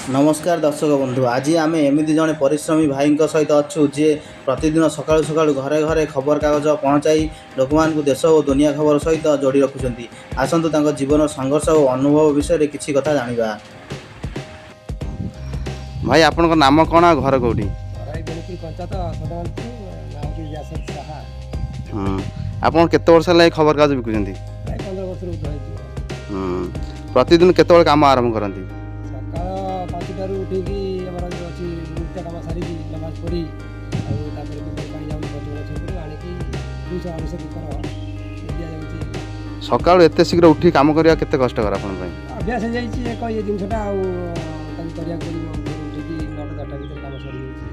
नमस्कार दर्शक बंधु, आज आम एमती जड़े परिश्रमी भाई सहित अच्छु जे प्रतिदिन सकाळु सकाळु घरे घरे खबर कागज पहुँचाई लोक मानक देश और दुनिया खबर सहित जोड़ी रखुंट। आसतु जीवन संघर्ष और अनुभव विषय किसी कथा जाना। भाई आपण नाम कौन, घर कौटी? आप केत वर्ष है खबर कागज बिकुंट? प्रतिदिन केत काम आरंभ करती? सकाल 5 उठिकी नृत्य कम सारी नमाज पढ़ी सकाल एत शीघ्र उठी काम करवा केते कष्टकर आपण पई? अभ्यास ये जिनटा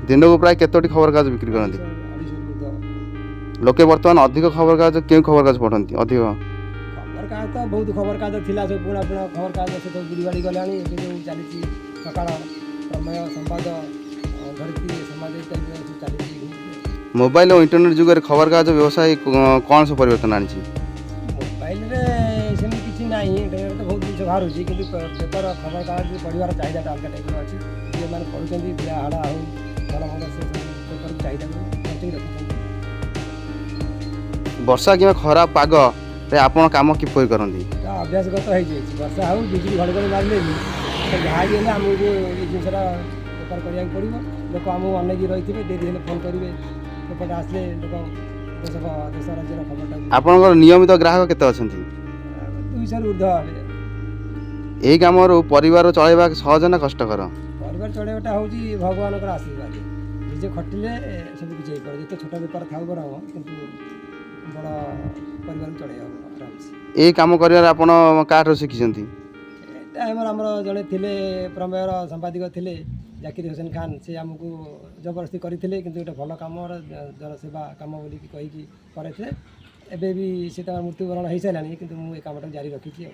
दिन को प्राय केतोटी खबर कागज बिक्री करती? लोके वर्तमान अधिक खबर कागज क्यों खबर कागज पढ़ती अधिक? खबर कागज तो बहुत खबर कागज थिला सब पुणा पुणा खबर कागज से तो बुड़ीबाड़ी गलानी चली सकाळ समय संवाद धरती समाज चली। मोबाइल और इंटरनेट जुग खबर कागज व्यवसाय कौन सब परिवर्तन आनी? मोबाइल रे सेम किछि नाही, इंटरनेट तो बहुत जिन बाहर होची किंतु पेपर खबर कागज पढ़िवार चाहिदा अलग टाइप अछि। जे माने पढुचंदी पिला हाड़ा हो भला भला से पेपर चाहिदा रखि रखि। वर्षा कि खराब पाग रे आपण काम किपरि करंती? अभ्यासगत हो वर्षा हो बिजली घड़घड़ी मारे भी जहाँ भी आमको ये जिनसा बेपार करा पड़ो। लोक आमको अनेक रही है, डेरी फोन करेंगे एपटे आसले लोक देश राज्य खबर। आपन नियमित ग्राहक केते अछंती? 200 ऊर्ध्व। यही काम परिवार चलैबा सहज ना कष्टकर? परिवार चलैबाटा हूँ भगवान आशीर्वाद। निजे खटिले सब किसी जिते छोट बेपार था बड़ा कितु बड़ा परिवार चल आराम से। यही काम कर काठर शिखी? आमर जड़े थे प्रमेयर संपादिक थे जाकिर हुसैन खान, से आमको जबरदस्ती करते कि गोटे भल कम जनसेवा कम बोल कहीकि करते। एबे भी से मृत्युवरण हो सारा कि मुझे कमटा जारी रखी।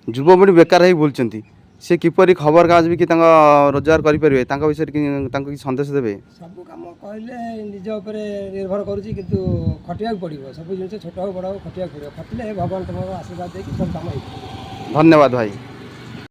युवपीढ़ी बेकार ही बोलते से किपरि खबर कागज भी रोजगार करेंगे विषय कि संदेश देवे? सब कम कहले निज उपर निर्भर करुँच कि खटिया पड़ो। सब जिन छोट हो बड़ा हो खटिया पड़ो। खटिले भगवान तुम आशीर्वाद देकी सब कम हो। धन्यवाद भाई।